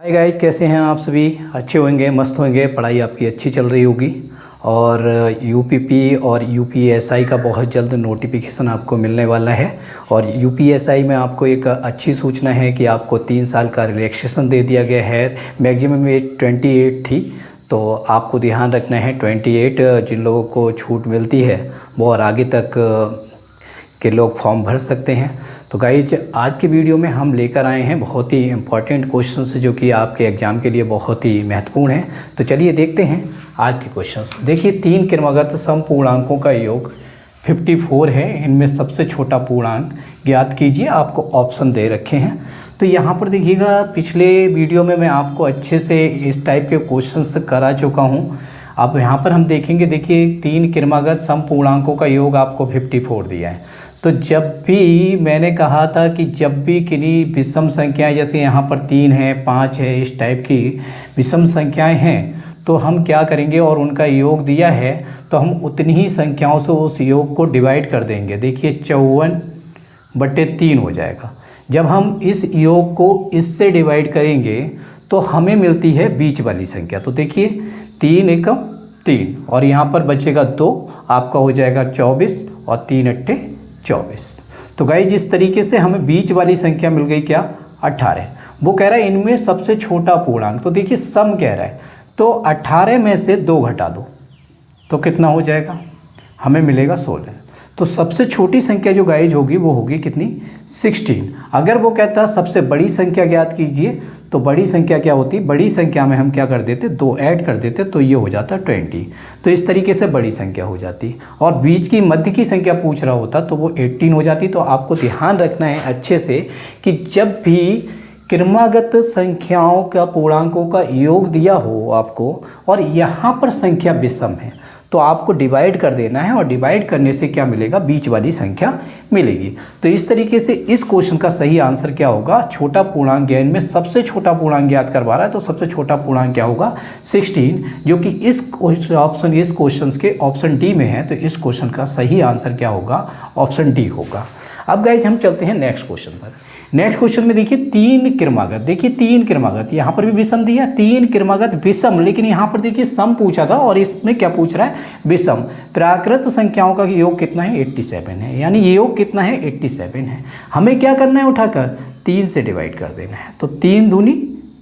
Hi guys, कैसे हैं आप सभी? अच्छे होंगे, मस्त होंगे, पढ़ाई आपकी अच्छी चल रही होगी। और यूपीपी और यूपीएसआई का बहुत जल्द नोटिफिकेशन आपको मिलने वाला है। और यूपीएसआई में आपको एक अच्छी सूचना है कि आपको 3 साल का रिलैक्सेशन दे दिया गया है। मैक्सिमम एज 28 थी, तो आपको ध्यान रखना है 28 जिन लोगों को छूट मिलती है वो और आगे तक के लोग फॉर्म भर सकते हैं। तो गाइज, आज की वीडियो में हम लेकर आए हैं बहुत ही इम्पॉर्टेंट क्वेश्चंस जो कि आपके एग्ज़ाम के लिए बहुत ही महत्वपूर्ण हैं। तो चलिए देखते हैं आज के क्वेश्चंस। देखिए, 3 क्रमागत समपूर्णांकों का योग 54 है। इनमें सबसे छोटा पूर्णांक ज्ञात कीजिए। आपको ऑप्शन दे रखे हैं। तो यहाँ पर देखिएगा, पिछले वीडियो में मैं आपको अच्छे से इस टाइप के क्वेश्चंस करा चुका हूँ। अब यहाँ पर हम देखेंगे, देखिए 3 क्रमागत समपूर्णांकों का योग आपको 54 दिया है। तो जब भी मैंने कहा था कि जब भी किन्हीं विषम संख्याएं, जैसे यहाँ पर 3 है, 5 है, इस टाइप की विषम संख्याएं हैं, तो हम क्या करेंगे, और उनका योग दिया है तो हम उतनी ही संख्याओं से उस योग को डिवाइड कर देंगे। देखिए 54/3 हो जाएगा। जब हम इस योग को इससे डिवाइड करेंगे तो हमें मिलती है बीच वाली संख्या। तो देखिए 3 एकम 3 और यहाँ पर बचेगा 2, आपका हो जाएगा 24 और 3 अट्ठे 24। तो गाइस, जिस तरीके से हमें बीच वाली संख्या मिल गई क्या, 18। वो कह रहा है इनमें सबसे छोटा पूर्णांक। तो देखिए सम कह रहा है, तो 18 में से 2 घटा दो तो कितना हो जाएगा, हमें मिलेगा 16। तो सबसे छोटी संख्या जो गाइस होगी वो होगी कितनी, 16। अगर वो कहता सबसे बड़ी संख्या ज्ञात कीजिए, तो बड़ी संख्या क्या होती, बड़ी संख्या में हम क्या कर देते, 2 ऐड कर देते, तो ये हो जाता 20। तो इस तरीके से बड़ी संख्या हो जाती। और बीच की मध्य की संख्या पूछ रहा होता तो वो 18 हो जाती। तो आपको ध्यान रखना है अच्छे से कि जब भी क्रमागत संख्याओं का पूर्णांकों का योग दिया हो आपको और यहाँ पर संख्या विषम है, तो आपको डिवाइड कर देना है, और डिवाइड करने से क्या मिलेगा, बीच वाली संख्या मिलेगी। तो इस तरीके से इस क्वेश्चन का सही आंसर क्या होगा, छोटा पूर्णांक ज्ञान में सबसे छोटा पूर्णांक ज्ञात करवा रहा है, तो सबसे छोटा पूर्णांक क्या होगा, 16, जो कि इस क्वेश्चन के ऑप्शन डी में है। तो इस क्वेश्चन का सही आंसर क्या होगा, ऑप्शन डी होगा। अब गाइज हम चलते हैं नेक्स्ट क्वेश्चन पर। नेक्स्ट क्वेश्चन में देखिए 3 क्रमागत, देखिए 3 क्रमागत, यहाँ पर भी विषम दिया, 3 क्रमागत विषम, लेकिन यहाँ पर देखिए सम पूछा था और इसमें क्या पूछ रहा है, विषम। प्राकृत संख्याओं का योग कितना है, 87 है। यानी ये योग कितना है, 87 है। हमें क्या करना है, उठाकर 3 से डिवाइड कर देना है। तो 3 दूनी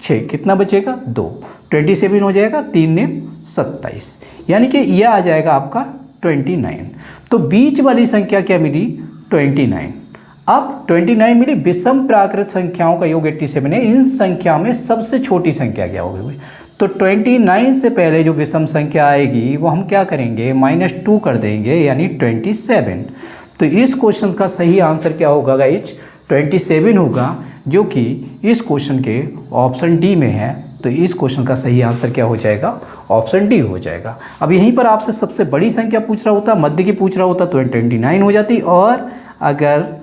6, कितना बचेगा, 2, 27 हो जाएगा, 3 ने 27, यानी कि यह आ जाएगा आपका 29। तो बीच वाली संख्या क्या मिली, 29। अब 29 मिली। विषम प्राकृत संख्याओं का योग 87 है। इन संख्या में सबसे छोटी संख्या क्या होगी, तो 29 से पहले जो विषम संख्या आएगी वो हम क्या करेंगे, -2 कर देंगे, यानी 27। तो इस क्वेश्चन का सही आंसर क्या होगा गाइज, 27 होगा, जो कि इस क्वेश्चन के ऑप्शन डी में है। तो इस क्वेश्चन का सही आंसर क्या हो जाएगा, ऑप्शन डी हो जाएगा। अब यहीं पर आपसे सबसे बड़ी संख्या पूछ रहा होता, मध्य की पूछ रहा होता, तो 29 हो जाती, और अगर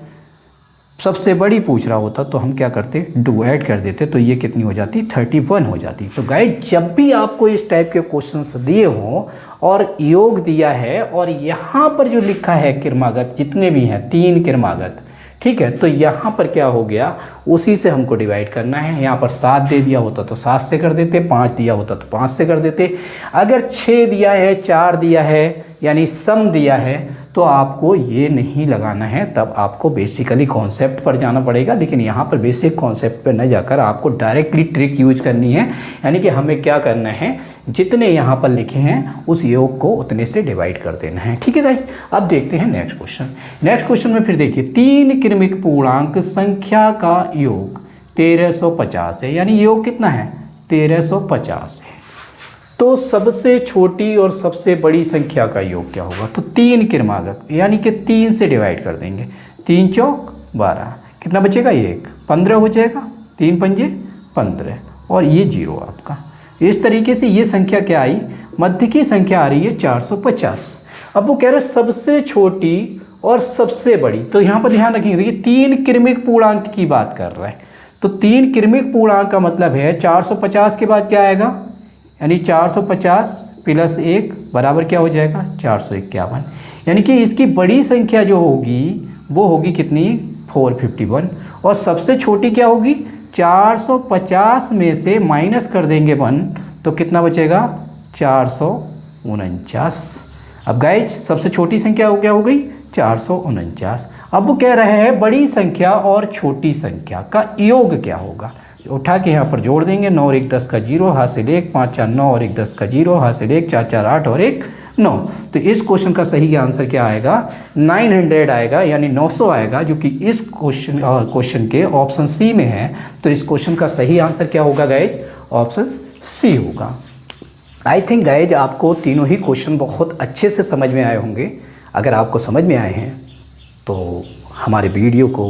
सबसे बड़ी पूछ रहा होता तो हम क्या करते, 2 ऐड कर देते, तो ये कितनी हो जाती, 31 हो जाती। तो गाइस, जब भी आपको इस टाइप के क्वेश्चंस दिए हों और योग दिया है और यहाँ पर जो लिखा है क्रमागत जितने भी हैं 3 क्रमागत, ठीक है, तो यहाँ पर क्या हो गया, उसी से हमको डिवाइड करना है। यहाँ पर 7 दे दिया होता तो 7 से कर देते, 5 दिया होता तो 5 से कर देते। अगर 6 दिया है, 4 दिया है, यानी सम दिया है, तो आपको ये नहीं लगाना है, तब आपको बेसिकली कॉन्सेप्ट पर जाना पड़ेगा। लेकिन यहाँ पर बेसिक कॉन्सेप्ट पर न जाकर आपको डायरेक्टली ट्रिक यूज करनी है, यानी कि हमें क्या करना है, जितने यहाँ पर लिखे हैं उस योग को उतने से डिवाइड कर देना है। ठीक है गाइस, अब देखते हैं नेक्स्ट क्वेश्चन। नेक्स्ट क्वेश्चन में फिर देखिए 3 क्रमिक पूर्णांक संख्या का योग 1350 है। यानी योग कितना है, 1350 है। तो सबसे छोटी और सबसे बड़ी संख्या का योग क्या होगा, तो 3 क्रमागत, यानी कि 3 से डिवाइड कर देंगे। 3 चौक 12, कितना बचेगा, 1, 15 हो जाएगा, 3 पंजे 15, और ये 0 आपका। इस तरीके से ये संख्या क्या आई, मध्य की संख्या आ रही है 450। अब वो कह रहे हैं सबसे छोटी और सबसे बड़ी, तो यहाँ पर ध्यान रखेंगे, देखिए 3 क्रमिक पूर्णांक की बात कर रहा है। तो 3 क्रमिक पूर्णांक का मतलब है 450 के बाद क्या आएगा, यानी 450 + 1 बराबर क्या हो जाएगा, 451। यानी कि इसकी बड़ी संख्या जो होगी वो होगी कितनी, 451, और सबसे छोटी क्या होगी, 450 में से माइनस कर देंगे 1 तो कितना बचेगा 449। अब गाइज सबसे छोटी संख्या क्या हो गई 449। अब वो कह रहे हैं बड़ी संख्या और छोटी संख्या का योग क्या होगा। उठा के यहाँ पर जोड़ देंगे, 9 और 1 10 का 0, हासिल 1, 5 4 9 और 1 10 का 0, हासिल 1, 4 4 8 और 1 9। तो इस क्वेश्चन का सही आंसर क्या आएगा 900 आएगा, यानी 900 आएगा, जो कि इस क्वेश्चन के ऑप्शन सी में है। तो इस क्वेश्चन का सही आंसर क्या होगा गाइज, ऑप्शन सी होगा। आई थिंक गाइज आपको तीनों ही क्वेश्चन बहुत अच्छे से समझ में आए होंगे। अगर आपको समझ में आए हैं तो हमारे वीडियो को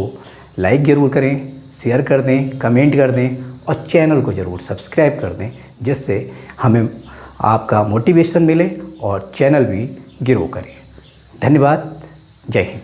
लाइक ज़रूर करें, शेयर कर दें, कमेंट कर दें और चैनल को ज़रूर सब्सक्राइब कर दें, जिससे हमें आपका मोटिवेशन मिले और चैनल भी ग्रो करे। धन्यवाद। जय हिंद।